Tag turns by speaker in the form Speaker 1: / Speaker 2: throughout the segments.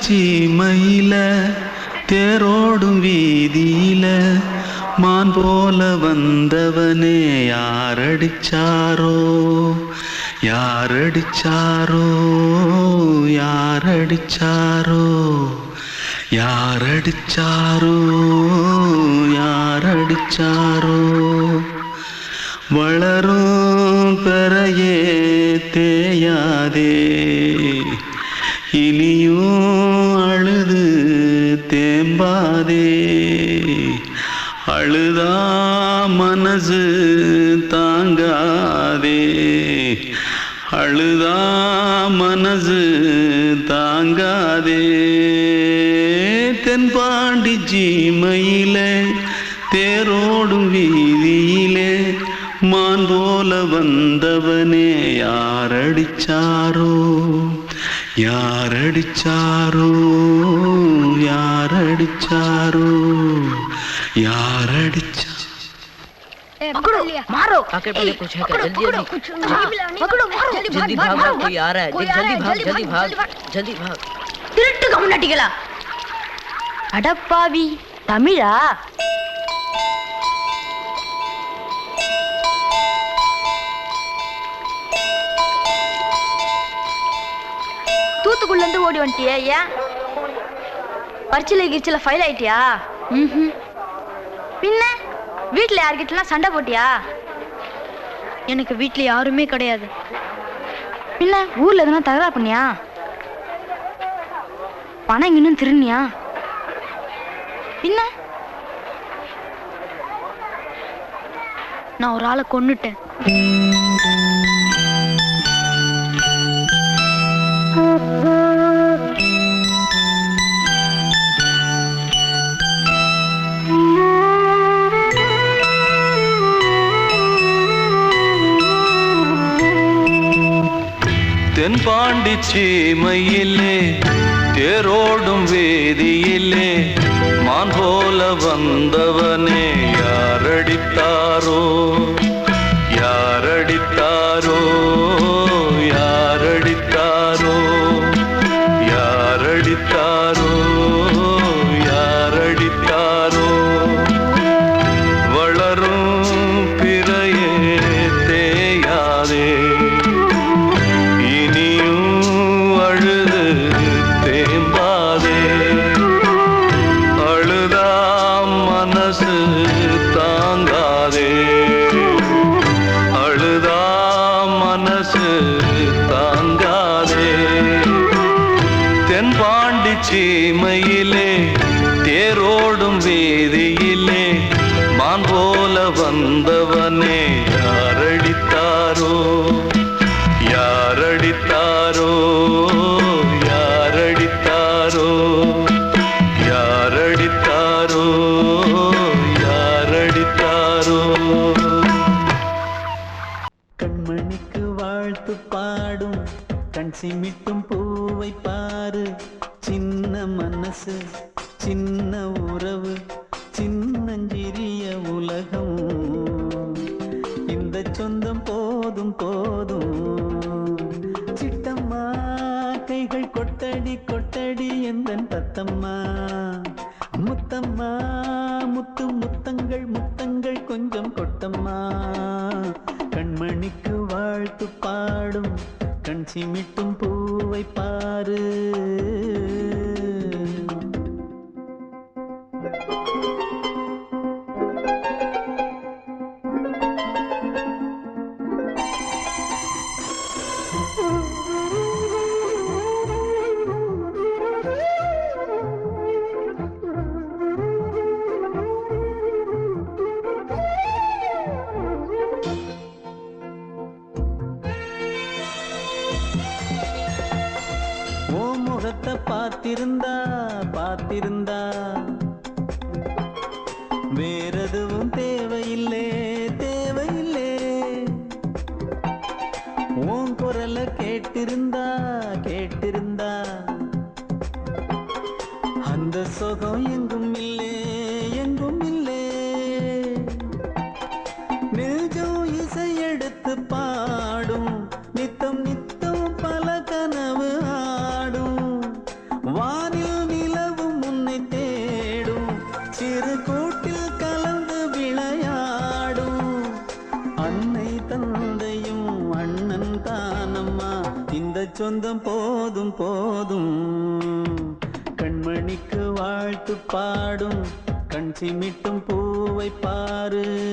Speaker 1: சீமையில தேரோடும் வீதியில மான் போல வந்தவனே யாரடிச்சாரோ யாரடிச்சாரோ யாரடிச்சாரோ யாரடிச்சாரோ யாரடிச்சாரோ வளரும் பெறையே தேயாதே இனியும் அழுது தேம்பாதே அழுதா மனசு தாங்காதே அழுதா மனசு தாங்காதே தென்பாண்டி சீமையிலே தேரோடும் வீதியிலே மான் போல வந்தவனே யாரடிச்சாரோ யாரடிச்சாரோ யாரடிச்சாரோ यारडिचा
Speaker 2: पकड़ो मारो
Speaker 3: आके पहले कुछ है क्या जल्दी जल्दी
Speaker 2: पकड़ो मारो
Speaker 3: जल्दी भाग कोई आ रहा है जल्दी भाग जल्दी भाग
Speaker 2: திருட்டு கம்முனாட்டிகளா அடப்பாவி தமிழா தூத்துக்குள்ள இருந்து ஓடி வந்துட்டியா ஏன் பரிச்சையில கிரிச்சில ஃபைல் ஆயிட்டியா பின்ன வீட்டுல யார்கிட்டலாம் சண்டை போட்டியா எனக்கு வீட்டுல யாருமே கிடையாது பின்ன ஊர்ல எதுனா தகராறு பண்ணியா பணம் இன்னும் திருநியா பின்ன நான் ஒரு ஆளை கொன்னுட்டேன்
Speaker 1: தென்பாண்டி சீமையிலே தேரோடும் வேதியிலே மான் போல வந்தவனே யாரடித்தாரோ யாரடித்தாரோ யாரடித்தாரோ யாரடித்தாரோ யாரடித்தாரோ வளரும் பிறையே தேயாதே தென்பாண்டி சீமையிலே தேரோடும் வேதியிலே மான் போல வந்தவனே யாரடித்தாரோ யாரடித்தாரோ யாரடித்தாரோ யாரடித்தாரோ யாரடித்தாரோ
Speaker 4: கண்மணிக்கு வாழ்த்து பாடும் கண் சிமிட்டும் பூவை பாரு சின்ன மனசு சின்ன உறவு சின்னஞ்சிறிய உலகம் இந்த சொந்தம் போதும் போதும் சிட்டம்மா கைகள் கொட்டடி கொட்டடி எந்தன் தத்தம்மா முத்தம்மா முத்து முத்தங்கள் முத்தங்கள் கொஞ்சம் கொட்டம்மா கண்மணிக்கு வாழ்த்து பாடும் கண் சிமிட்டும் பூவை பாரு முகத்தை பார்த்திருந்தா பார்த்திருந்தா வேறெதுவும் தேவையில்லை தேவையில்லை உன் குரலை கேட்டிருந்தா கேட்டிருந்தா அந்த சுகம் எங்கும் இல்லை எங்கும் இல்லை நெஞ்சம் இசை எடுத்து பாடும் நித்தம் நித்தம் பல கனவு ஆடும் வானி சொந்தம் போதும் போதும். கண்மணிக்கு வாழ்த்து பாடும் கண் சிமிட்டும் பூவை பாரு.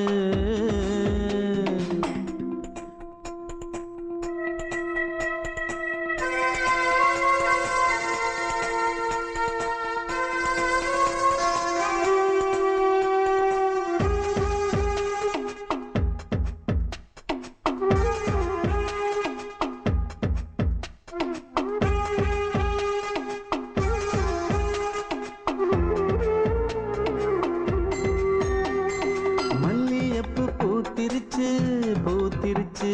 Speaker 4: பூத்திருச்சு பூத்திருச்சு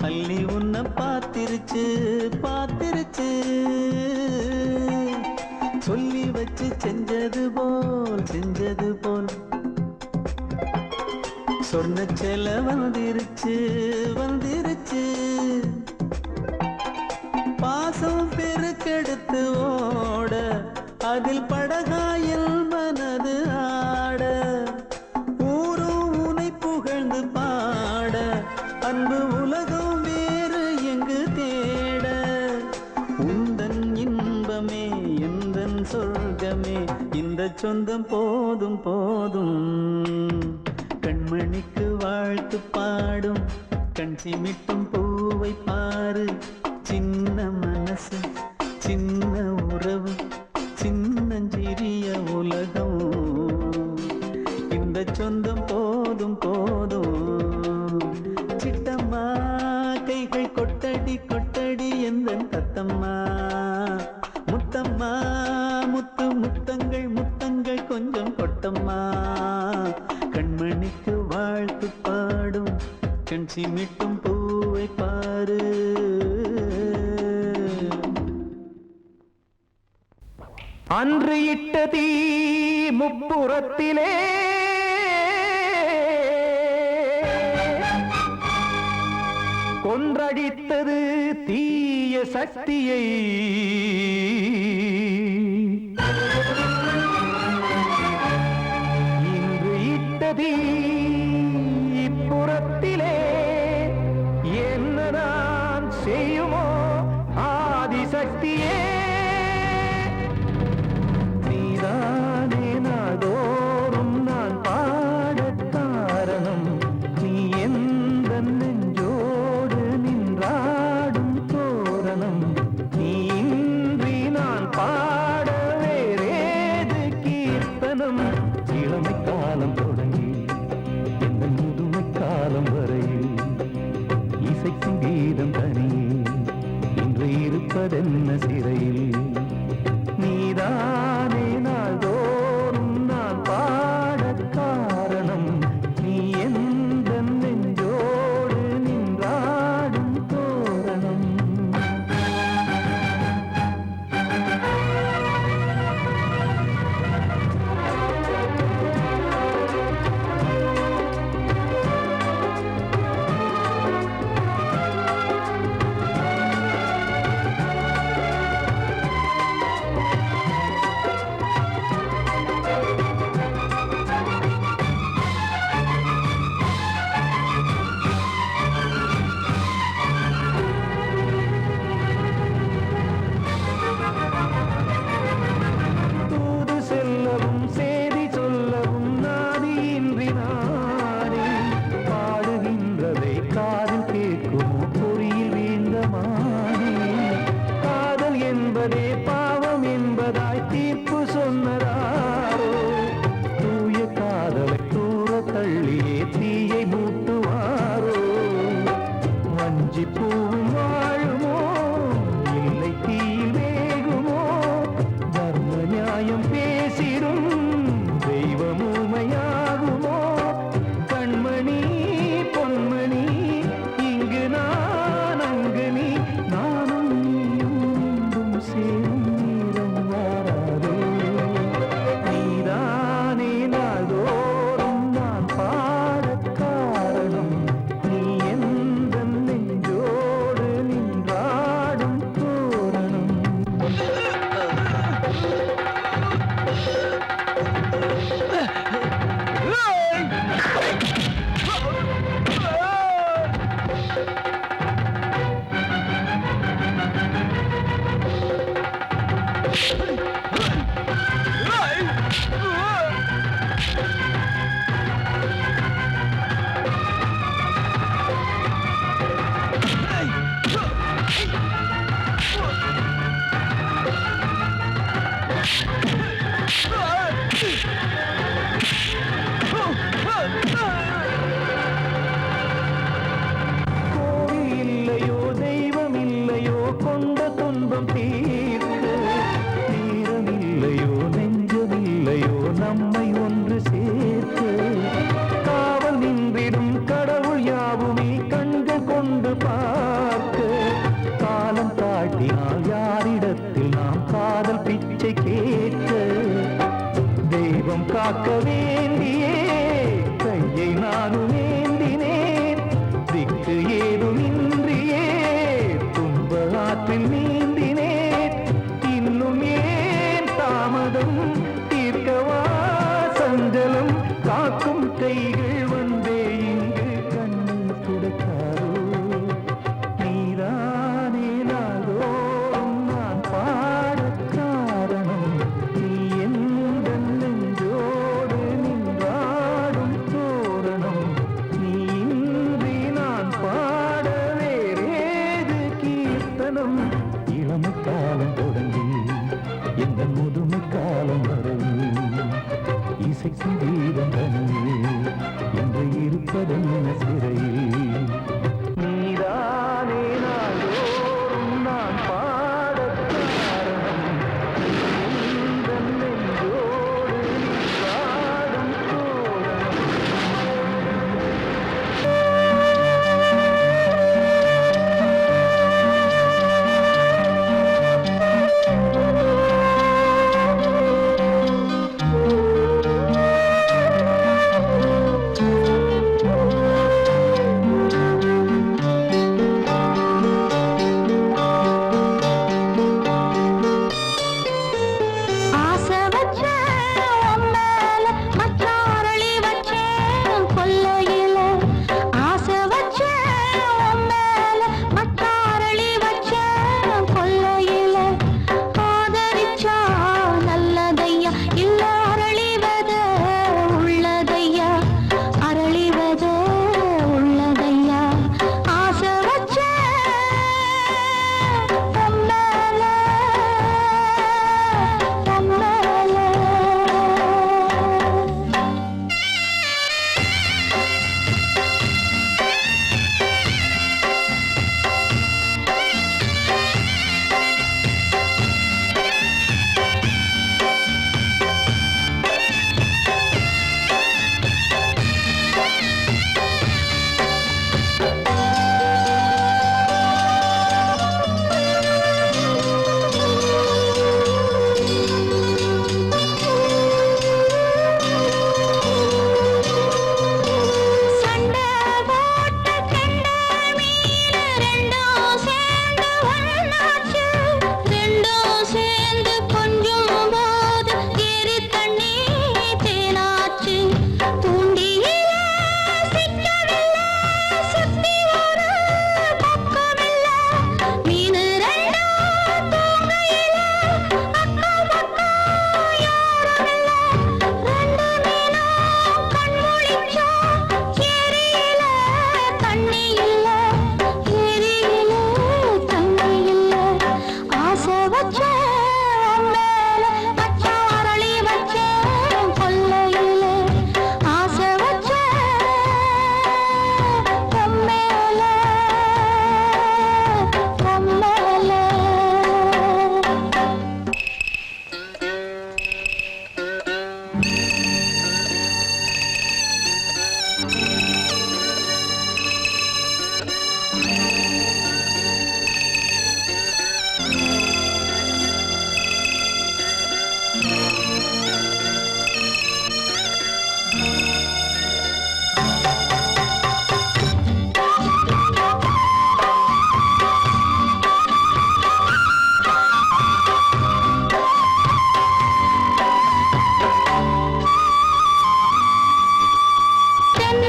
Speaker 4: அள்ளி உன்னை பார்த்திருச்சு பார்த்திருச்சு. சொல்லி வச்சு செஞ்சது போல் சொன்ன செல வந்துருச்சு வந்துருச்சு. பாசம் பெருக்கெடுத்து ஓட அதில் படகாயில் மனது ஆட. புகழ்ந்து பாட அன்பு உலகம் வேறு எங்கு தேட. உந்தன் இன்பமே எந்தன் சொர்க்கமே இந்த சொந்தம் போதும் போதும். கண்மணிக்கு வாழ்த்து பாடும் கண் சிமிட்டும் பூவை பாரு. சின்ன மனசு சின்ன உறவு சின்னஞ்சிறிய உலகம் இந்த சொந்தம் போதும் போதும். சிட்டம்மா கைகள் கொட்டடி கொட்டடி எந்தன் தத்தம்மா. முத்தம்மா முத்து முத்தங்கள் முத்தங்கள் கொஞ்சம் கொட்டம்மா. கண்மணிக்கு வாழ்த்து பாடும் கண் சிமிட்டும் பூவை பாரு.
Speaker 5: அன்று இட்ட தீ முப்புறத்திலே கொன்றடித்தது தீய சக்தியை. இன்று இட்டதி இப்புறத்திலே என்ன நான் செய்யுமோ ஆதிசக்தியே. நீதானே நாள்தோறும் நான் பாடக் காரணம். நீ எந்த நெஞ்சோடு நின்றாடும் தோரணம். நீ இன்றி நான் பாட வேறேது கீர்த்தனம். இளமை காலம் தொடங்கி காக்கும் கைகள் வந்தே இங்கு கண்ணீர் துடைக்காதோ நீதானே நாள்தோறும் நான் பாடக் காரணம் நீ எந்த நெஞ்சோடு நின்றாடும் தோரணம் நீ இன்றி நான் பாட வேறேது கீர்த்தனம் இளமை காலம் தொடங்கி எந்த முதுமை காலம் வரை இசைக்கும் வீதம் தனியே என்று இருப்பதென்ன சிறையில் நீதானே நாள்தோறும் நான் பாடக் காரணம் எந்த நெஞ்சோடு நின்றாடும் தோரணம்
Speaker 2: ஆசை வச்சேன் உன் மேல, மச்சாரளி வச்சேன் கொல்லையில. ஆசை வச்சேன் உன் மேல, மச்சாரளி வச்சேன் கொல்லையில. ஆதரிச்சா நல்லதையா, இல்ல அரளிவத உள்ளதையா, அரளிவத உள்ளதையா. ஆசை வச்சேன் உன் மேல, உன் மேல. சண்டை போட்ட கெண்டை மீன் ரெண்டும் சேர்ந்து ஒண்ணாச்சு. ரெண்டும் சேர்ந்து கொஞ்சும் போது ஏரி தண்ணி தேனாச்சு. தூண்டியில சிக்கவில்லை, சுத்தி ஒரு பக்கமில்லை. மீன் ரெண்டும் தூங்கையில அக்கம் பக்கம் யாருமில்லை. ரெண்டு மீனும் கண் முழிச்சா ஏரியில தண்ணி இல்ல, ஏரியில தண்ணி இல்ல. ஆசை வச்சேன் உன் மேல, மச்சாரளி வச்சேன் கொல்லையில. ஆசை வச்சேன் உன் மேல, உன் மேல.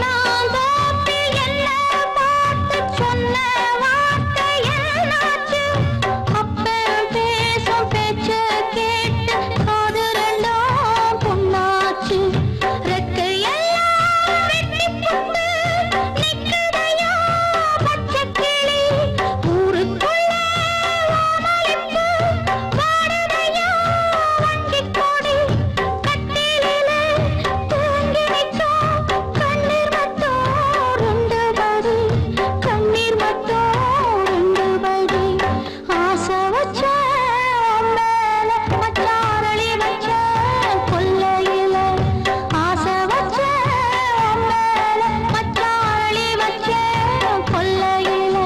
Speaker 2: தென்னாந்தோப்பில் என்ன பார்த்து சொன்ன வார்த்தை என்னாச்சு? அப்பன் பேசும் பேச்ச கேட்டு காது ரெண்டும் புண்ணாச்சு. ரெக்கையெல்லாம் வெட்டிப் போட்டு நிக்குதையா பச்சைக்கிளி. ஊருக்குள்ள ஓமளிப்பு வாடுதையா வண்டிக் கொடி. கட்டிலிலே தூங்கி நிற்கும் கண்ணீர் மட்டும் ரெண்டு படி, கண்ணீர் மட்டும் ரெண்டு படி. ஆசை வச்சேன் உன் மேல, மச்சாரளி வச்சேன் கொல்லையில. ஆசை வச்சேன் உன் மேல, மச்சாரளி வச்சேன் கொல்லையில.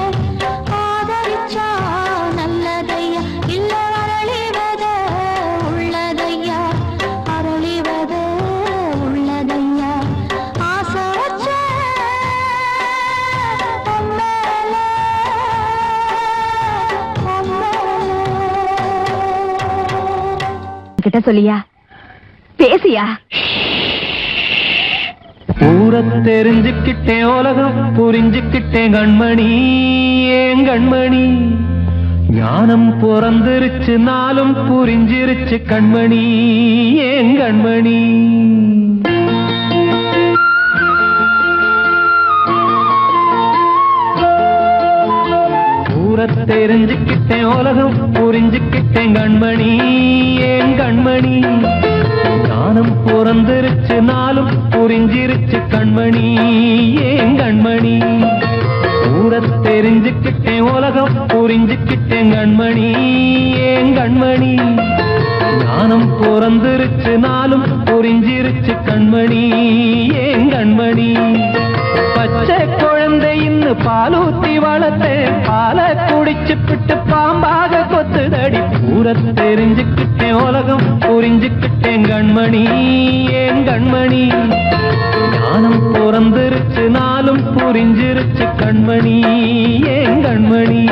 Speaker 2: ஆதரிச்சா நல்லதையா, இல்ல அரளிவத உள்ளதையா, அரளிவத உள்ளதையா. ஆசை வச்சேன் உன் மேல, உன் மேல.
Speaker 6: கிட்ட சொல்லியா, பேசியா.
Speaker 5: ஊரை தெரிஞ்சுக்கிட்டேன் உலகம் புரிஞ்சுக்கிட்டேன் கண்மணி ஏன் கண்மணி ஞானம் பிறந்திருச்சு நாளும் புரிஞ்சிருச்சு கண்மணி ஏன் கண்மணி ஊரை தெரிஞ்சுக்கிட்டேன் உலகம் புரிஞ்சுக்கிட்டேன் கண்மணி ஏன் கண்மணி ஞானம் பிறந்திருச்சு நாளும் புரிஞ்சிருச்சு கண்மணி ஏன் கண்மணி ஊரை தெரிஞ்சுக்கிட்டேன் உலகம் புரிஞ்சுக்கிட்டேன் கண்மணி ஏன் கண்மணி ஞானம் பிறந்திருச்சு நாளும் புரிஞ்சிருச்சு கண்மணி ஏன் கண்மணி பச்சை குழந்தை இன்னும் பாலூத்தி வளர்த்தேன் பாலை குடிச்சு பிட்டு பாம்பாக கொத்துதடி ஊரை தெரிஞ்சுக்கிட்டேன் உலகம் புரிஞ்சுக்கிட்டேன் கண்மணி ஏன் கண்மணி ஞானம் பிறந்திருச்சு நாளும் புரிஞ்சிருச்சு கண்மணி ஏன் கண்மணி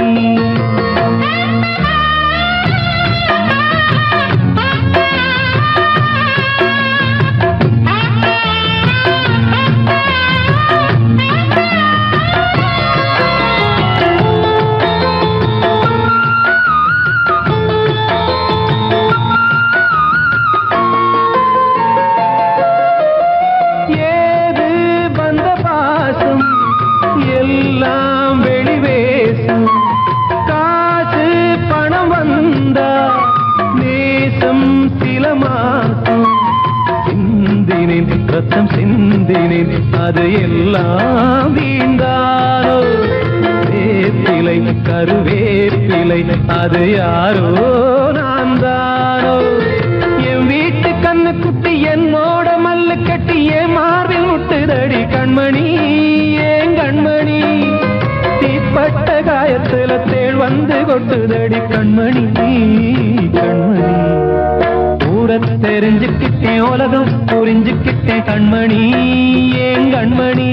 Speaker 5: ரத்தம் சிந்தினேன் அது எல்லாம் வீண்டானோ வேப்பிலை கருவேப்பிலை அது யாரோ நான் தானோ என் வீட்டு கண்ணு குட்டி என்னோட மல்லு கட்டி என் மார்பில் முட்டுதடி கண்மணி ஏன் கண்மணி தீப்பட்ட காயத்துல தேள் வந்து கொட்டுதடி கண்மணி கண்மணி ஊரை தெரிஞ்சுக்கிட்டேன் உலகம் புரிஞ்சுக்கிட்டேன் கண்மணி ஏன் கண்மணி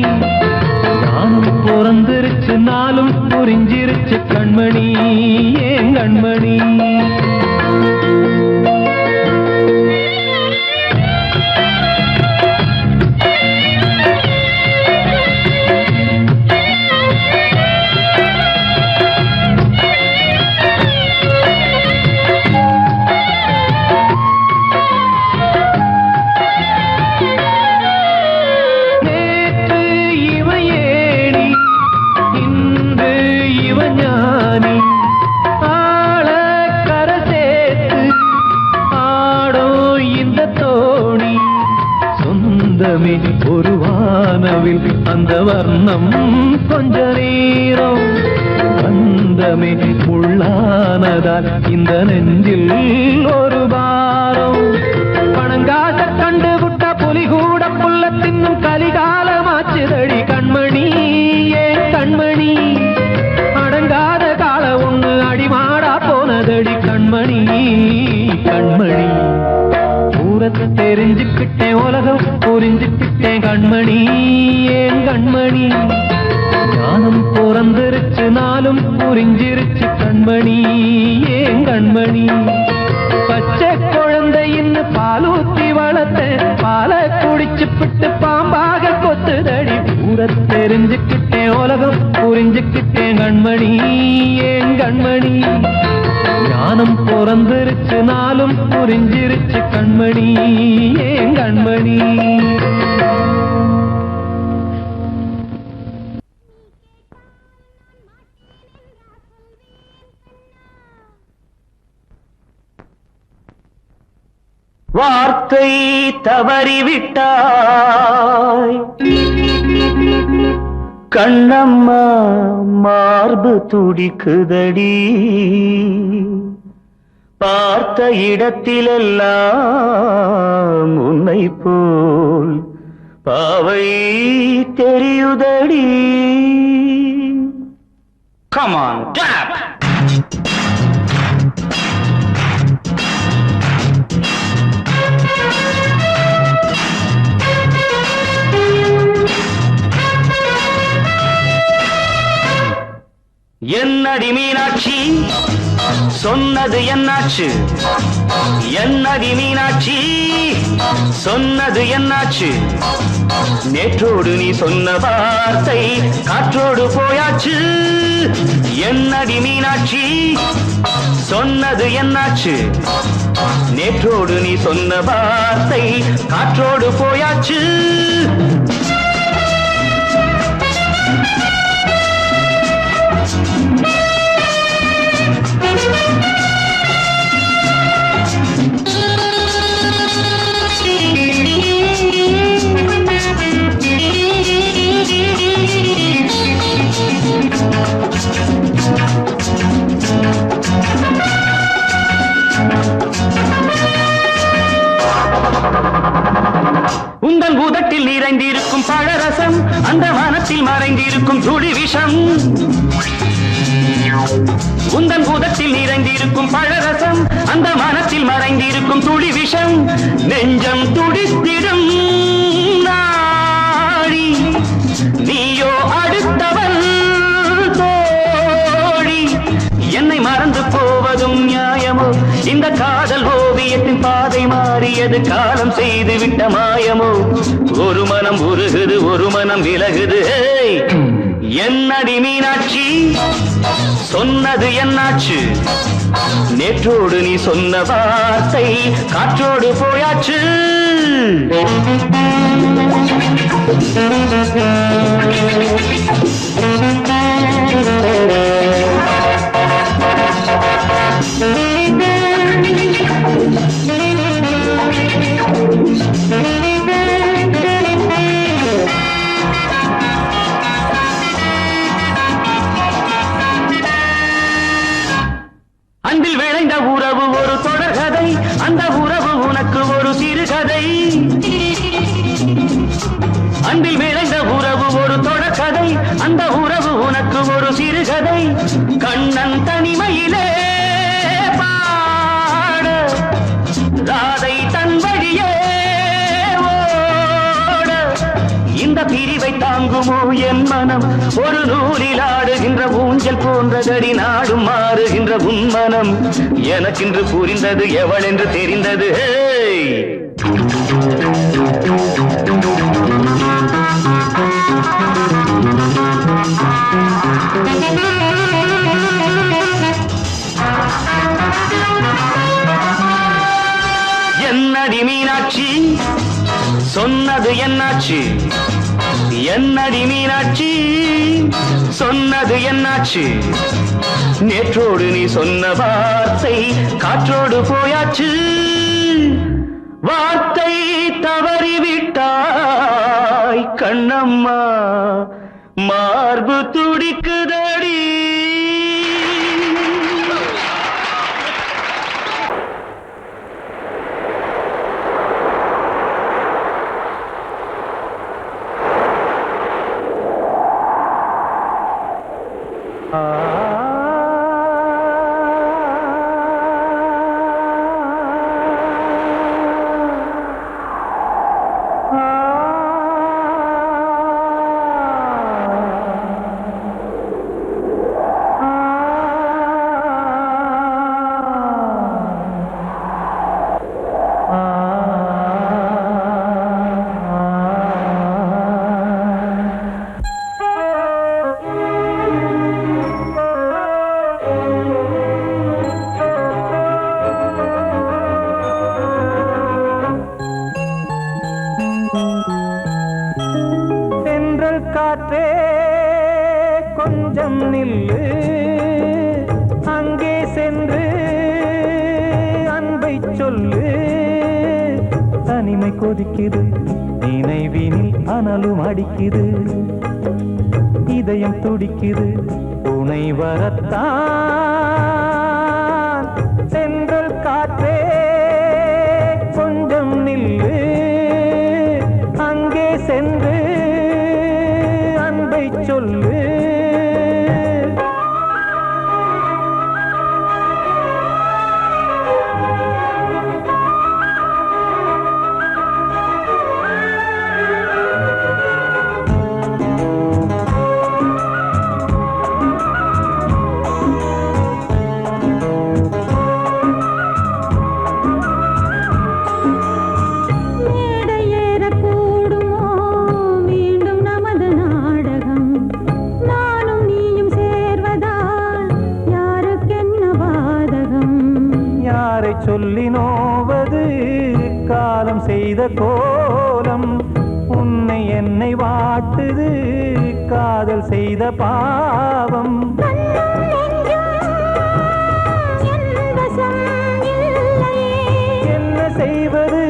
Speaker 5: ஞானம் பிறந்திருச்சு நாளும் புரிஞ்சிருச்சு கண்மணி ஏன் கண்மணி ஒரு வானவில் அந்த வர்ணம் கொஞ்ச நேரம் வந்தமே உள்ளானதால் இந்த நெஞ்சில் ஒரு பாரம் பணங்காச கண்டு விட்ட புலி கூட புல்ல தின்னும் கலிகாலமாச்சுதடி கண்மணி ஏன் கண்மணி அடங்காத கால ஒண்ணு அடிமாடா போனதடி கண்மணி கண்மணி தெரிஞ்சுக்கிட்டேன் உலகம் புரிஞ்சுக்கிட்டேன் கண்மணி ஏன் கண்மணி ஞானம் பிறந்திருச்சு நாளும் புரிஞ்சிருச்சு கண்மணி ஏன் கண்மணி பச்சை குழந்தை இன்னும் பாலூத்தி வளர்த்தேன் பாலை குடிச்சு பிட்டு பாம்பாக கொத்துதடி ஊரை தெரிஞ்சுக்கிட்டேன் உலகம் புரிஞ்சுக்கிட்டேன் கண்மணி ஏன் கண்மணி ஞானம் பிறந்திருச்சு நாளும் புரிஞ்சிருச்சு கண்மணி ஏன் கண்மணி
Speaker 1: வார்த்தை தவறிவிட்டாய் கண்ணம்மா மார்பு துடிக்குதடி பார்த்த இடத்திலெல்லாம் உன்னை போல் பாவை தெரியுதடி. Come on, clap! என்னடி மீனாட்சி சொன்னது என்னாச்சு? என்னடி மீனாட்சி சொன்னது என்னாச்சு? நேற்றோடு நீ சொன்ன வார்த்தை காற்றோடு போயாச்சு. என்னடி மீனாட்சி சொன்னது என்னாச்சு? நேற்றோடு நீ சொன்ன வார்த்தை காற்றோடு போயாச்சு. உந்தன் பூதத்தில் நிறைந்திருக்கும் பழரசம், அந்த மனத்தில் மறைந்திருக்கும் துளி விஷம். உந்தன் பூதத்தில் நிறைந்திருக்கும் பழரசம், அந்த மனத்தில் மறைந்திருக்கும் துளி விஷம். நெஞ்சம் துடித்திடும் நாடி, நீயோ அடுத்தவள் தோழி. என்னை மறந்து போவதும் நியாயமோ? இந்த காதல் ஓவியத்தின் பாதை மாறியது, காலம் செய்து விட்ட மாயமோ? ஒரு மனம் உருகுது, ஒரு மனம் விலகுது. என்னடி மீனாட்சி சொன்னது என்னாச்சு? நேற்றோடு நீ சொன்ன வார்த்தை காற்றோடு போயாச்சு. அன்பில் விளைந்த உறவு ஒரு தொடர்கதை, அந்த உறவு உனக்கு ஒரு சிறுகதை. அன்பில் விளைந்த உறவு ஒரு தொடர்கதை, அந்த உறவு உனக்கு ஒரு சிறுகதை. கண்ணன் தனிமையிலே பாட, ராதை தன் வழியே ஓட. இந்த பிரிவை தாங்குமோ என் மனம்? ஒரு நூலில் ஆடுகின்ற ஊஞ்சல் போன்றதடி, நாடும் மாறுகின்ற உன்மனம். எனக்கென்று புரிந்தது, எவள் என்று தெரிந்தது. என்னடி மீனாட்சி சொன்னது என்னாச்சு? என்னடி மீனாட்சி சொன்னது என்னாச்சு? நேற்றோடு நீ சொன்ன வார்த்தை காற்றோடு போயாச்சு. வார்த்தை தவறிவிட்டாய் கண்ணம்மா, மார்பு துடிக்குதடி.
Speaker 5: காற்றே கொஞ்சம் நில்லு, அங்கே சென்று அன்பை சொல்லு. தனிமை கொதிக்குது, நினைவினில் அனலும் அடிக்குது, இதயம் துடிக்குது துணை வரத்தான். சென்றல் காற்றே கொஞ்சம் நில்லு, அங்கே சென்று அன்பை சொல்லு. செய்த கோலம் உன்னை என்னை வாட்டுது காதல் செய்த பாவம் என்ன செய்வது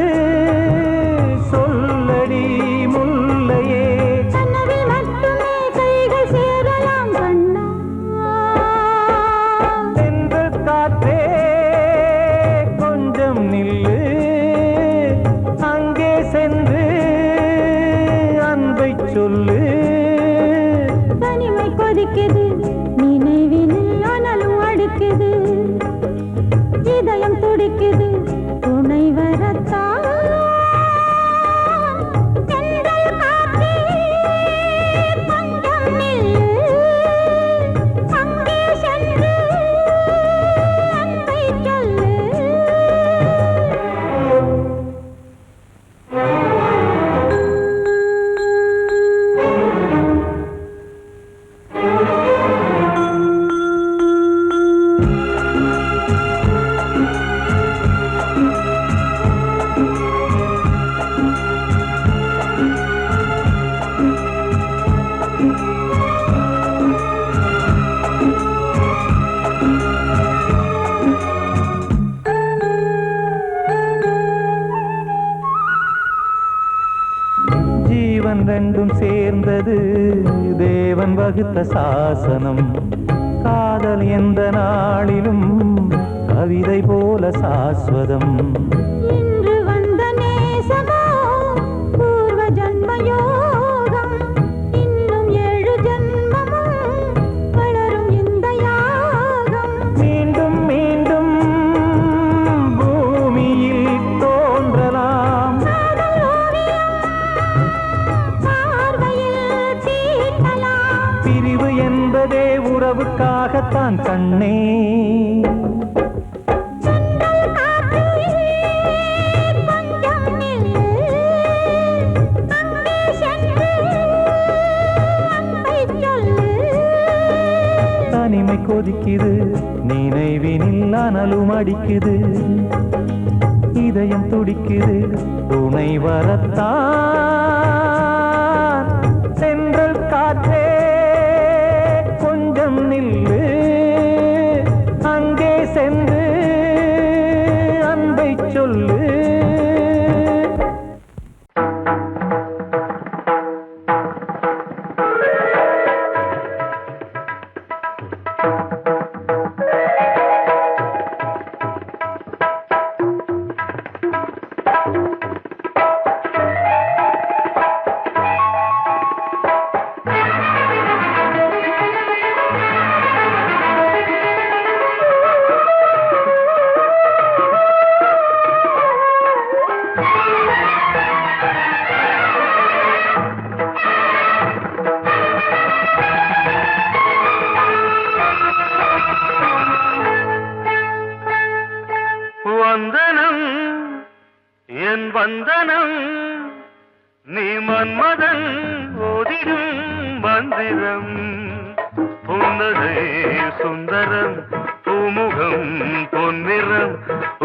Speaker 5: சொல்லடி முல்லையே தென்றல் காற்றே கொஞ்சம் நில்லு அங்கே சென்று அன்பை சொல்லு
Speaker 6: தனிமை கொதிக்குது நினைவினில் அனலும் அடிக்குது இதயம் துடிக்குது துணை வரத்தான் தென்றல் காற்றே கொஞ்சம் நில்லு அங்கே சென்று அன்பை சொல்லு
Speaker 5: ஜீவன் ரெண்டும் சேர்ந்தது தேவன் வகுத்த சாசனம் காதல் எந்த நாளிலும் கவிதை போல சாஸ்வதம்
Speaker 6: இன்று வந்த நேசமோ பூர்வ ஜன்ம யோகம் இன்னும் 7 ஜன்மமும் வளரும் இந்த யாகம்
Speaker 5: மீண்டும் மீண்டும் பூமியில் தோன்றலாம்
Speaker 6: காதல் ஓவியம் பார்வையில் தீட்டலாம்
Speaker 5: பிரிவு என்பதே உறவுக்காகத்தான் கண்ணே
Speaker 6: தென்றல் காற்றே கொஞ்சம் நில்லு அங்கே சென்று அன்பை சொல்லு
Speaker 5: தனிமை கொதிக்குது நினைவினில் அனலும் அடிக்குது இதயம் துடிக்குது துணை வரத்தான் சென்றல் காற்றே கொஞ்சம் நில்லு அங்கே சென்று அன்பை சொல்லு
Speaker 1: வந்தனம் என் வந்தனம் நீ மன்மதன் ஓதிடும் மந்திரம் புன்னகை சுந்தரம் பூமுகம் பொன்னிறம்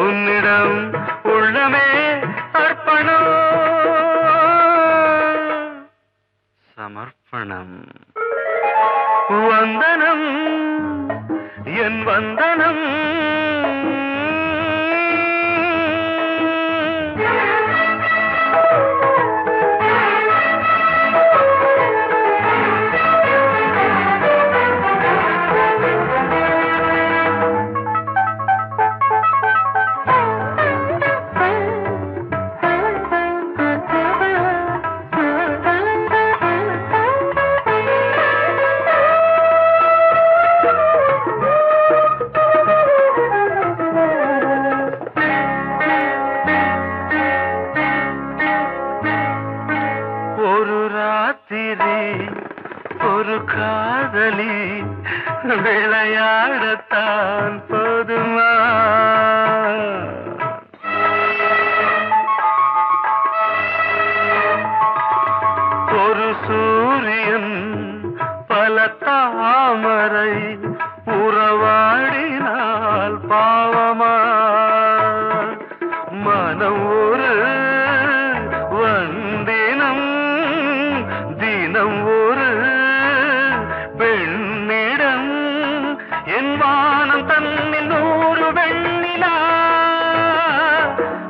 Speaker 1: உன்னிடம் உள்ளமே அர்ப்பணம் சமர்ப்பணம் வந்தனம் என் வந்தனம் ஒரு காதலி விளையாடத்தான் போதுமா ஒரு சூரியன் பல தாமரை உறவாடினால் பாவமா மனம் ஒரு தினம் ஒரு பெண்ணிடம் என் வானம் தன்னில் 100 வெண்ணிலா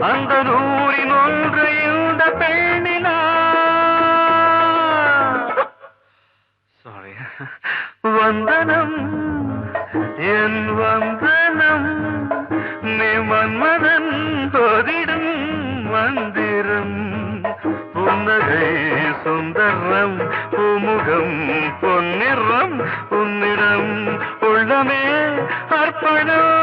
Speaker 1: அந்த 100 ஒன்று இந்த பெண்ணிலா சாரி வந்தனம் என் வந்தனம் நீ மன்மதன் போதிடும் மந்திரம் புன்னகை சுந்தரம் பூமுகம் பொன்னிறம் உன்னிடம் உள்ளமே அர்ப்பணம்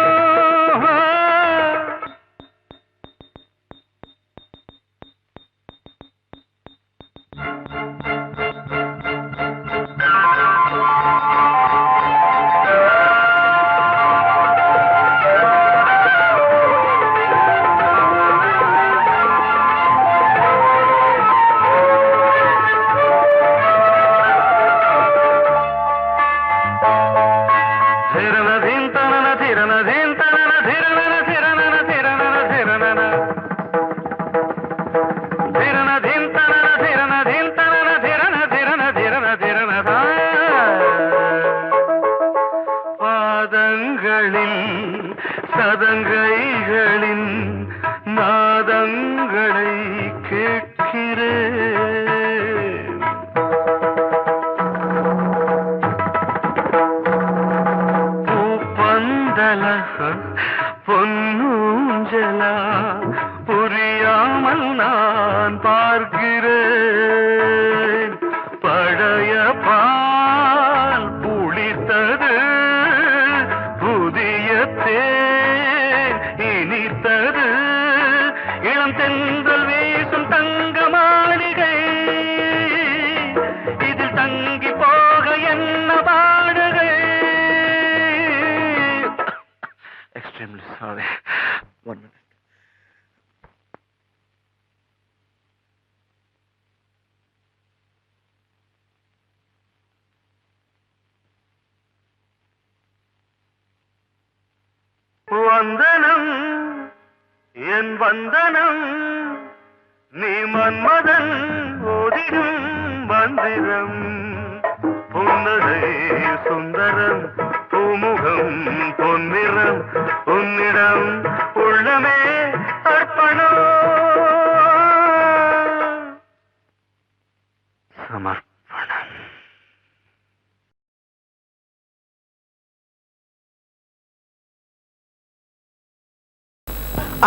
Speaker 1: சதங்கைகளின் நாதங்களை கேட்கிறேன் பூப்பந்தல பொன்னூஞ்சலா புரியாமல் நான் பார்க்கிறேன் பழைய பால் புளித்தது புதிய தேன் இனித்தது இளம் தென்றல் வீசும் தங்க மாளிகை இதில் தங்கி போக என்ன பாடுகை எக்ஸ்ட்ரீம்லி சாரி 1 minute வந்தனம் என் வந்தனம் நீ மன்மதன் ஓதிடும் மந்திரம் புன்னகை சுந்தரம் பூமுகம் பொன்னிறம் உன்னிடம் உள்ளமே அர்ப்பணம் சமர்ப்பணம்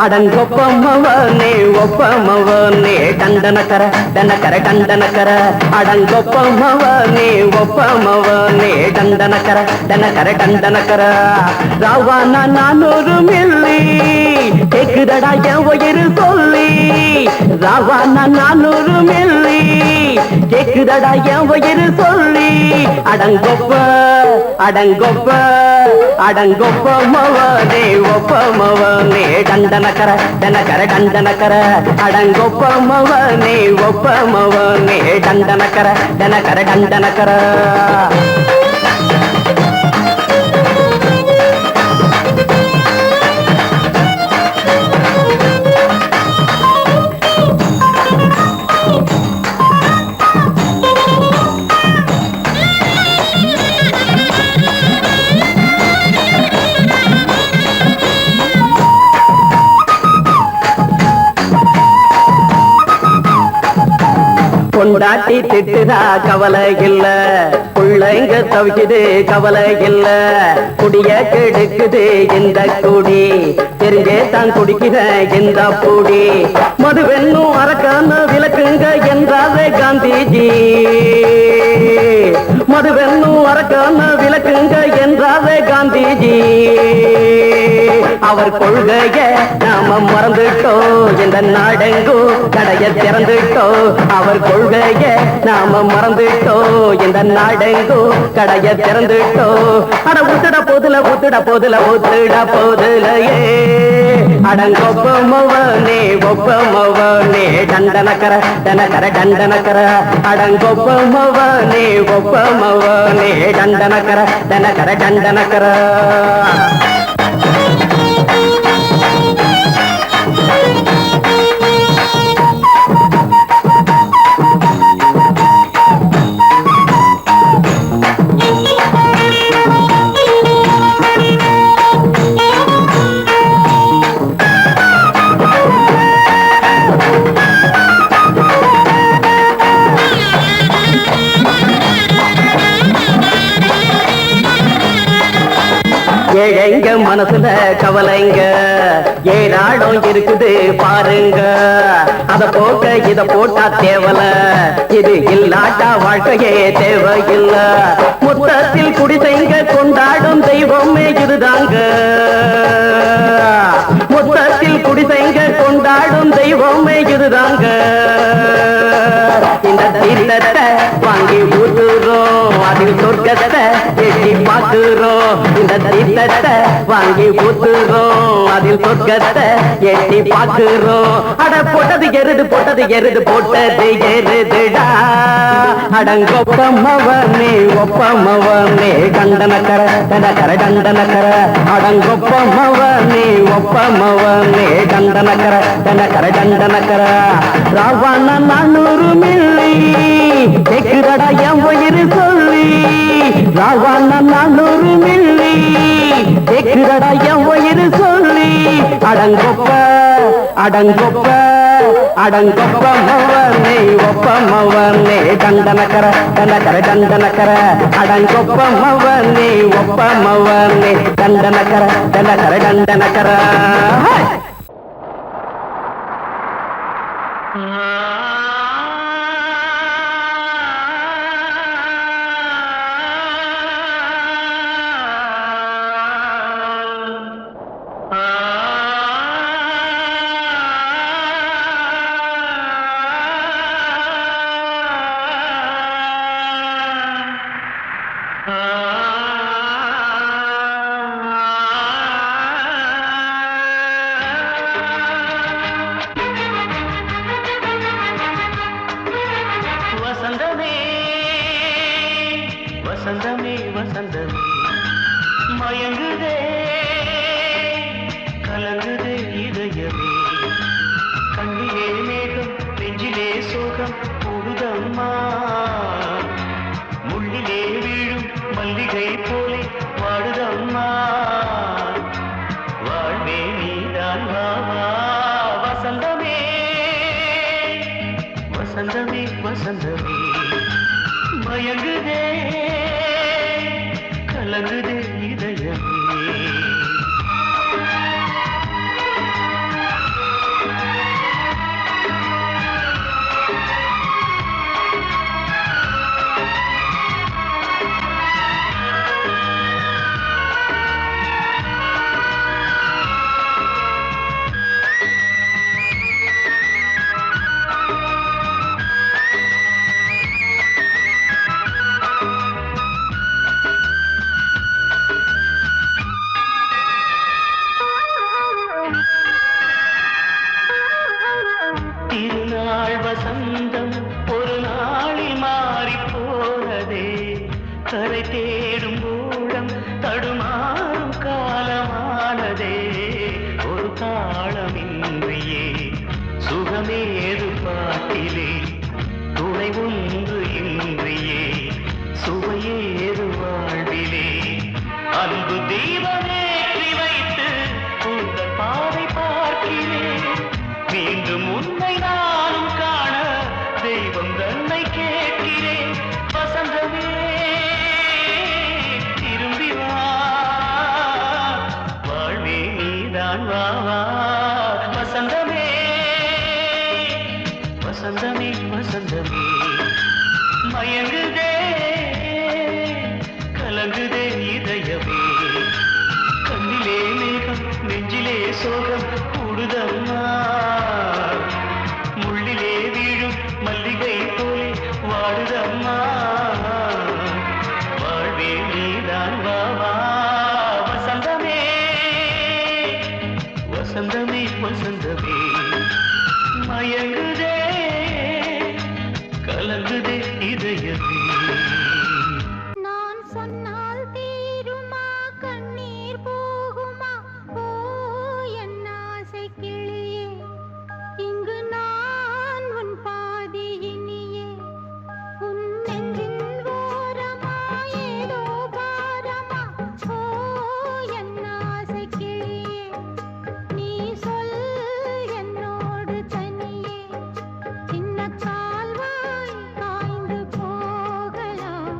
Speaker 3: அடங்கொப்பமவனே ஒப்பமவனே டண்டனக்கர டனக்கர டண்டனக்கர அடங்கொப்பமவனே ஒப்பமவனே டண்டனக்கர டனக்கர டண்டனக்கர ராவானா 400 மில்லி கேக்குதடா என் உயிர் சொல்லி ராவானா 400 மில்லி கேக்குதடா என் உயிர் சொல்லி அடங்கொப்ப அடங்கொப்ப அடங்கொப்பமவனே ஒப்பமவனே டண்டனக்கர டனக்கர டண்டனக்கர அடங்கொப்பமவனே ஒப்பமவனே டண்டனக்கர டனக்கர டண்டனக்கர பொண்டாட்டி திட்டுதா கவலை இல்ல பிள்ளைங்க தவிக்குது கவலை இல்ல குடிய கெடுக்குது இந்த குடி தெரிஞ்சே தான் குடிக்கிற இந்த பூடி மதுவென்னும் அரக்கான விளக்குங்க என்றாரே காந்திஜி மதுவென்னும் அரக்கான விளக்குங்க என்றாரே காந்திஜி அவர் கொள்கைய நாம மறந்துட்டோம் இந்த நாடெங்கும் கடைய திறந்துட்டோம் அவர் கொள்கைய நாம மறந்துட்டோம் இந்த நாடெங்கும் கடைய திறந்துட்டோம் அட ஊத்துட போதுல ஊத்துட போதுல ஊத்துட போதுலையே அடங்கொப்பமவனே ஒப்பமவனே டண்டனக்கர டனக்கர டண்டனக்கர அடங்கொப்பமவனே ஒப்பமவனே டண்டனக்கர டனக்கர டண்டனக்கர ஏழைங்க மனசுல கவலைங்க ஏராளம் இருக்குது பாருங்க. அத போக்க இத போட்டா தேவல, இது இல்லாட்டா வாழ்க்கையே தேவையில்ல. மொத்தத்தில் குடிசைங்க கொண்டாடும் தெய்வமே இதுதாங்க. மொத்தத்தில் குடிசைங்க கொண்டாடும் தெய்வமே இதுதாங்க. இந்த தீர்த்தத்தை வாங்கி ஊத்துறோம், அதில் சொர்க்கத்தை எட்டி பார்க்கிறோம். இந்த தீர்த்தத்தை வாங்கி ஊத்துறோம், அதில் சொர்க்கத்தை எட்டி பார்க்கிறோம். அட போட்டது எருது போட்டது எருது போட்டது எருதுடா. அடங்கொப்பமவனே ஒப்பமவனே கண்டனக்கர தடக்கர தண்டனக்கர. அடங்கொப்பமவனே ஒப்பமவனே கண்டனக்கர தடக்கர தண்டனக்கர. ராவண 400 மில்லி கேக்குதடா என் உயிர் சொல்லி. ராவண 400 மில்லி கேக்குதடா என் உயிர் சொல்லி. அடங்கொப்ப அடங்கொப்ப அடங்கொப்பமவனே ஒப்பமவனே கண்டனக்கர தண்டக்கர தண்டனக்கர. அடங்கொப்பமவனே ஒப்பமவனே கண்டனக்கர தண்டக்கர தண்டனக்கர.
Speaker 1: வசந்தமே வசந்தமே வசந்தமே மயங்குதே கலங்குதே இதயமே. கண்ணிலே மேகம் நெஞ்சிலே சோகம் கூடுதம்மா. முள்ளிலே வீழும் மல்லிகை போலே வாடுதம்மா. வாழ்வே நீதான் வாவா. வசந்தமே வசந்தமே வசந்தமே மயங்குதே கலங்குதே இதயமே. திருநாள் வசந்தம் ஒரு நாளில் மாறி போனதே. கரை தேடும் ஊழம் தடுமாறும் காலமானதே. ஒரு தாளமின்றியே சுகமேது பாட்டிலே. துணை ஒன்று இன்றியே சுவையேது வாழ்விலே. அன்பு தீபமேற்றி வைத்து உங்கள் பாதை பார்க்கிறேன். மீண்டும் உன்னை நானும் காண தெய்வம் தன்னை கேட்கிறேன். வசந்தமே திரும்பி வா, வாழ்வே நீதான் வா வா. வசந்தமே வசந்தமே வசந்தமே மயங்குதே கலங்குதே இதயமே. கண்ணிலே மேகம் நெஞ்சிலே சோகம் கூடுதம்மா. முள்ளிலே வீழும் மல்லிகை போலே வாடுதம்மா. வாழ்வே நீதான் வா வா. வசந்தமே வசந்தமே வசந்தமே மயங்குதே கலங்குதே இதயமே.
Speaker 6: நான் சொன்னால் தீருமா கண்ணீர் போகுமா? ஓ என் ஆசை கிளியே, இங்கு நான் உன் பாதி இனியே. உன் நெஞ்சின் ஓரமா ஏதோ பாரமா? ஓ என் ஆசை கிளியே, நீ சொல் என்னோடு தனியே. சின்ன கால்வாய் காய்ந்து போகலாம்.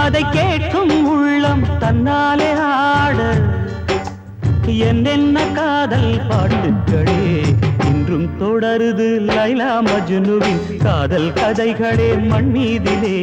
Speaker 4: அதை கேட்கும் உள்ளம் தன்னாலே ஆட என்னென்ன காதல் பாட்டுக்களே இன்றும் தொடருது லைலா மஜ்னுவின் காதல் கதைகளே மண் மீதிலே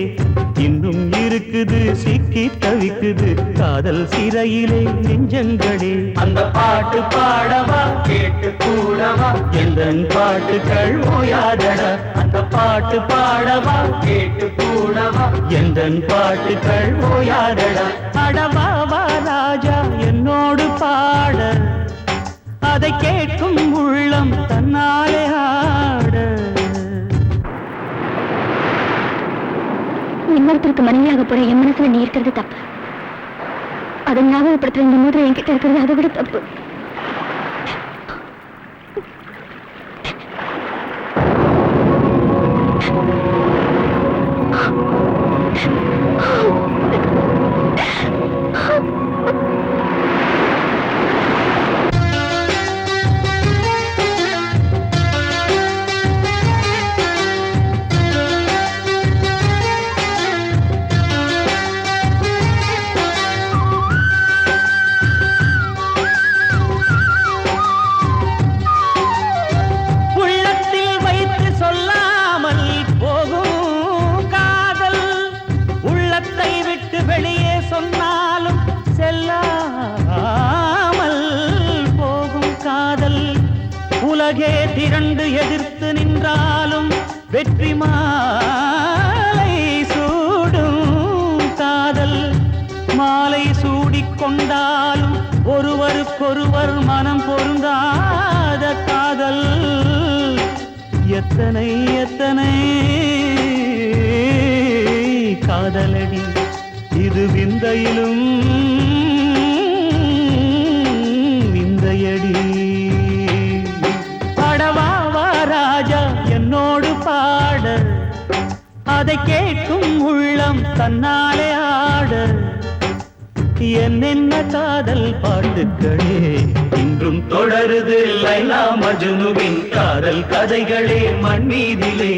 Speaker 4: இன்னும் இருக்குது சிக்கி தவிக்குது காதல் சிறையிலே நெஞ்சங்களே அந்த பாட்டு பாடவா கேட்டு கூடவா எந்தன் பாட்டுகள் ஓயாதடா அந்த பாட்டு பாடவா கேட்டு கூடவா எந்தன் பாட்டுகள் ஓயாதடா அடவாவா ராஜா என்னோடு பாட அதை கேட்கும் உள்ளம் தன்னாலே ஆட
Speaker 6: இன்னொருத்தருக்கு மனைவியாக போற என் மனசுல நீ இருக்கிறது தப்பு அதை ஞாபகப்படுத்துற இந்த மோதிரம் என்கிட்ட இருக்கிறது அதை விட தப்பு
Speaker 4: உலகே திரண்டு எதிர்த்து நின்றாலும் வெற்றி மாலை சூடும் காதல் மாலை சூடிக்கொண்டாலும் ஒருவருக்கொருவர் மனம் பொருந்தாத காதல் எத்தனை எத்தனை காதலடி இது விந்தையிலும் விந்தையடி ராஜா என்னோடு பாட அதை கேட்கும் உள்ளம் தன்னாலே ஆட என்னென்ன காதல் பாட்டுக்களே இன்றும் தொடருது லைலா மஜ்னுவின் காதல் கதைகளே மண் மீதிலே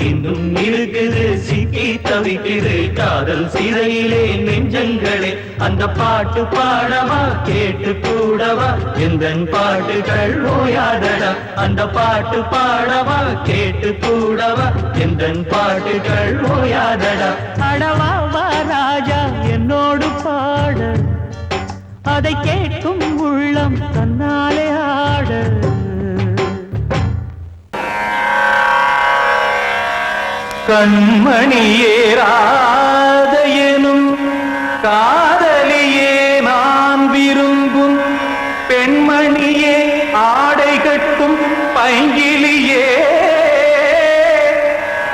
Speaker 4: இன்னும் இருக்குது சிக்கி தவிக்குது காதல் சிறையிலே நெஞ்சங்களே அந்த பாட்டு பாடவா கேட்டு கூடவா எந்தன் பாட்டுகள் ஓயாதடா அந்த பாட்டு பாடவா கேட்டு கூடவா எந்தன் பாட்டுகள் ஓயாதடா அடவாவா ராஜா என்னோடு பாட அதை கேட்கும் உள்ளம் தன்னாலே ஆட கண்மணியே ராதையனும் காதலியே நான் விரும்பும் பெண்மணியே ஆடை கட்டும் பைங்கிலியே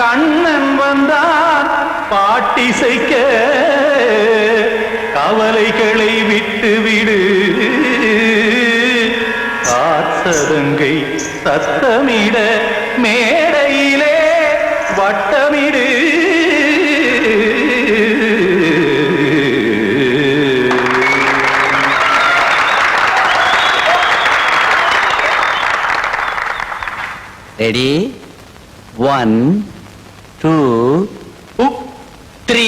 Speaker 4: கண்ணன் வந்தான் பாட்டிசைக்க கவலைகளை விட்டுவிடு காத்ததங்கை சத்தமிட மேடையிலே வட்டமிடு
Speaker 3: ரெடி 1 2 3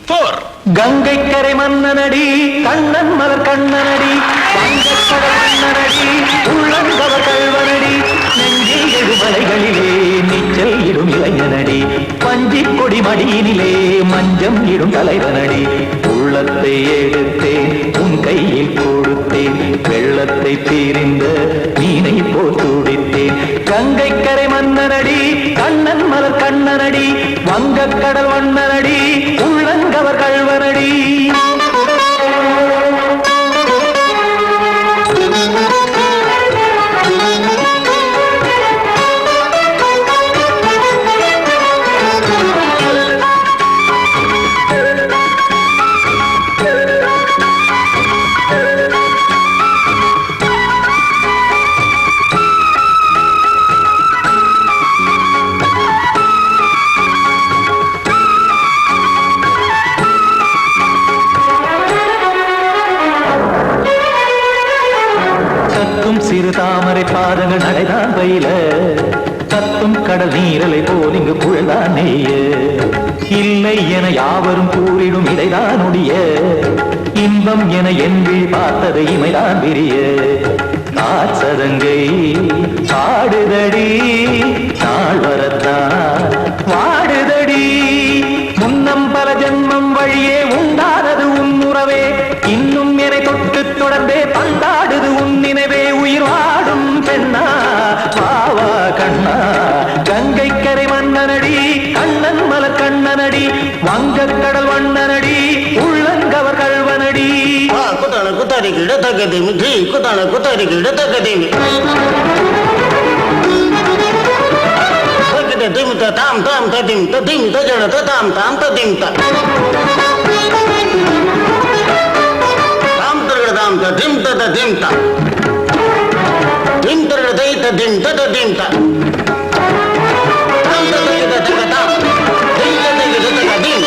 Speaker 3: 4
Speaker 4: கங்கை கரை மன்னனடி கண்ணன் மலர் கண்ணனடி வங்கக்கடல் மன்னனடி உள்ளங்கவர் கல்வனடி நெஞ்சில் எழுமலைகளிலே நீச்சல் இடும் இளைஞனடி பஞ்சிக் கொடி மடியினிலே மஞ்சம் இடும் தலைவனடி உள்ளத்தை எடுத்தேன் உன் கையில் கொடுத்தேன் வெள்ளத்தை தீரிந்த மீனை போல் துடித்தேன் கங்கை கரை மன்னனடி கண்ணன் மலர் கண்ணனடி வங்கக்கடல் வண்ணனடி உள்ளங்கவர் கல்வனடி சிறு தாமரை பாதங்கள் நடைதான் பயில கத்தும் கடல் நீரலை போல் இங்கு புழல்தான் நெய்ய இல்லை என யாவரும் கூறிடும் இதைதான் ஒடிய இன்பம் என என்பி பார்த்தது இமைதான் விரிய காச்சதங்கை பாடுதடி நாள் வரத்தான் வாடுதடி முன்னம் பல ஜென்மம் வழியே உண்டானது உன் உறவே இன்னும் என்னை தொட்டு தொடர்ந்தே பந்தாடுது உன் நினைவே உயிர் வாடும் பெண்ணா வாவா கண்ணா கங்கை கரை மன்னனடி கண்ணன் மலர் கண்ணனடி வங்கக் கடல் வண்ணனடி உள்ளங்கவர் கல்வனடி
Speaker 7: குத்தான குத்தாரி கிட தகதிமி ஜி குத்தான குத்தாரி கிட தகதிமி திம் தாம் தாம் ததிம் ததிம் தஜட தாம் தாம் ததிம் தாம் தரகட தாம் ததிம் ததிம் தாம் திம் தரகட தை ததிம் ததிம் தாம் தாம் தரகட தகதாம் திம் தரகட தகதிம்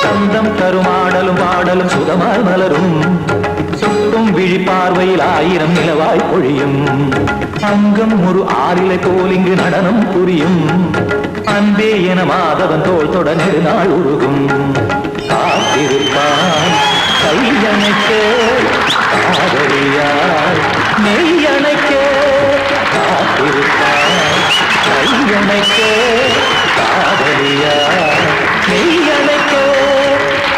Speaker 4: சந்தம் தருமாடலும் பாடலும் சுதமாய் மலரும் சுட்டும் விழி பார்வையில் ஆயிரம் நிலவாய் பொழியும் அங்கம் ஒரு ஆறிலை போல் இங்கு நடனம் புரியும் அன்பே என மாதவன் தோள் தொட நெடுநாள் உருகும் காத்திருப்பான் கையணைக்க காதலியார் நெய்யணைக்க காத்திருப்பான் கையணைக்க காதலியார் நெய்யணைக்க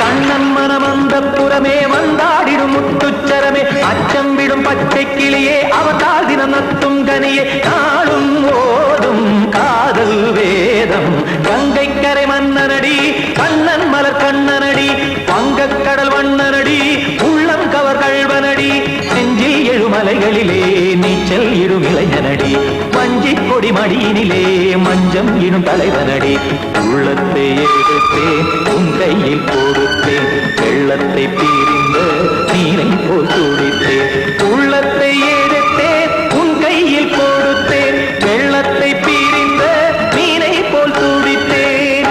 Speaker 4: கண்ணன் மனமந்த புறமே வந்தாடிடும் முத்துச்சரமே அச்சம் விடும் பச்சை கிளியே அவதால் தினம் நத்தும் கனியே நாளும் ஓதும் காதல் வேதம் கங்கை கரை மன்னனடி கண்ணன் மலர் கண்ணனடி வங்கக் கடல் வண்ணனடி உள்ளம் கவர் கழ்வனடி நெஞ்சில் எழுமலைகளிலே நீச்சல் இடும் இளைஞனடி வஞ்சி கொடி மடியினிலே மஞ்சம் இடும் தலைவனடி உள்ளத்தை எடுத்தேன் உன் கையில் கொடுத்தேன் வெள்ளத்தை பிரிந்த நீரை போல் துடித்தேன் உள்ளத்தை எடுத்தேன் உன் கையில் கொடுத்தேன் வெள்ளத்தை பிரிந்த நீரை போல் துடித்தேன்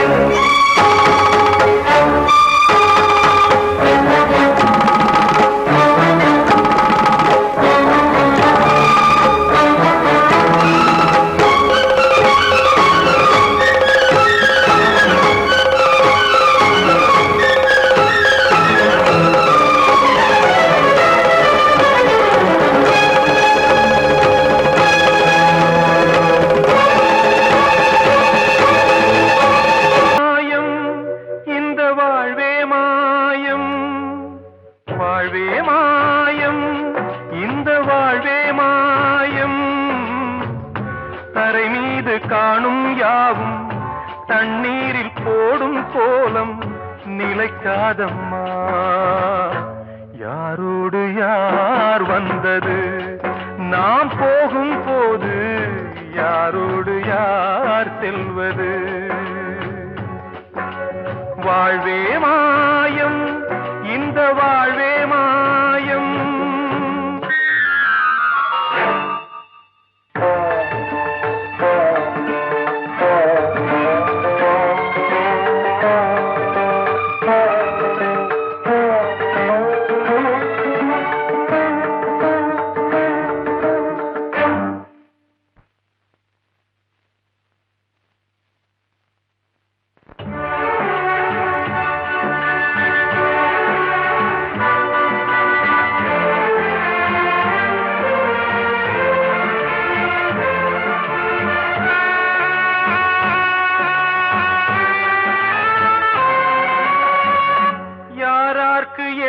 Speaker 5: காணும் யாவும் தண்ணீரில் போடும் கோலம் நிலைக்காதம்மா யாரோடு யார் வந்தது நாம் போகும் போது யாரோடு யார் செல்வது வாழ்வே மாயம் இந்த வாழ்வே மாயம்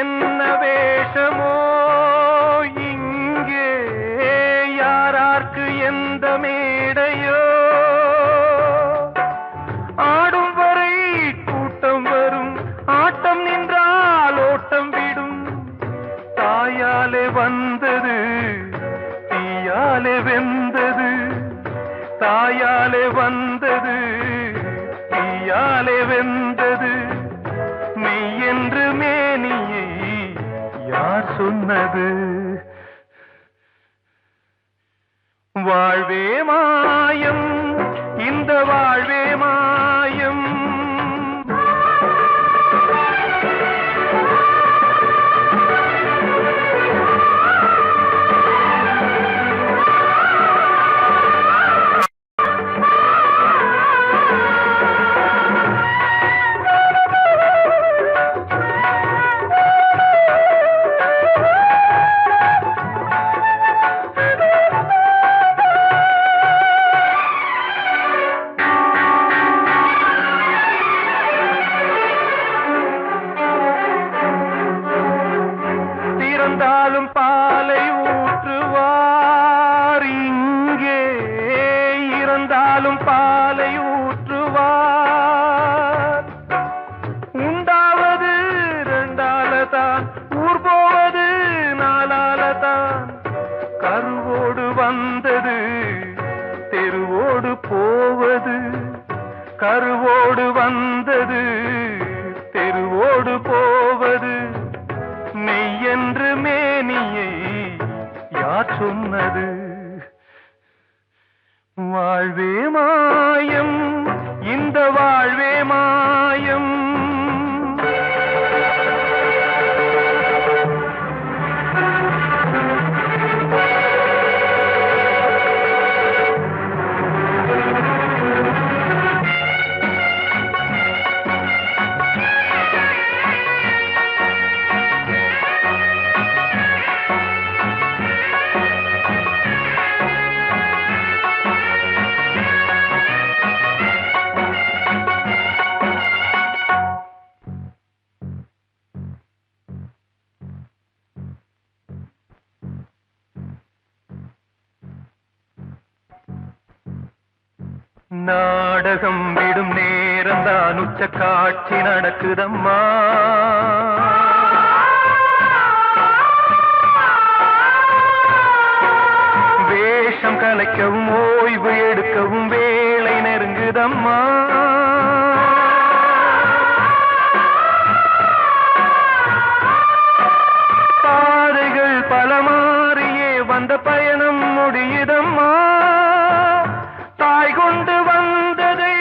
Speaker 5: என்ன வேஷமோ இங்கே யாரார்க்கு எந்த மேடையோ ஆடும் வரை கூட்டம் வரும் ஆட்டம் நின்றால் ஓட்டம் விடும் தாயாலே வந்தது தீயாலே வெந்தது தாயாலே வந்தது தீயாலே வெந்தது மெய் என்று மேனியை யார் சொன்னது வாழ்வே மாயம் இந்த வாழ்வே மாயம் தான் ஊர் போவது நாளால தான் கருவோடு வந்தது தெருவோடு போவது கருவோடு வந்தது தெருவோடு போவது மெய்யென்று மேனியை யார் சொன்னது வாழ்வே மாயம் இந்த வாழ்வே மாயம் நாடகம் விடும் நேரம் தான் உச்ச காட்சி நடக்குதம்மா வேஷம் கலைக்கவும் ஓய்வு எடுக்கவும் வேலை நெருங்குதம்மா பாதைகள் பல மாறியே வந்த பயணம் முடியுதம்மா தாய் கொண்டு வந்ததை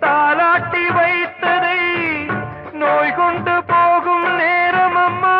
Speaker 5: தாலாட்டி வைத்ததை நோய் கொண்டு போகும் நேரம் அம்மா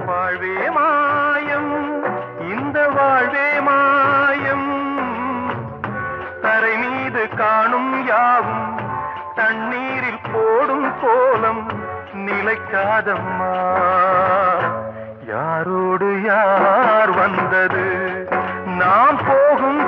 Speaker 5: வாழ்வே மாயம் இந்த வாழ்வே மாயம் தரை மீது காணும் யாவும் தண்ணீரில் போடும் கோலம் நிலைக்காதம்மா யாரோடு யார் வந்தது நாம் போகும்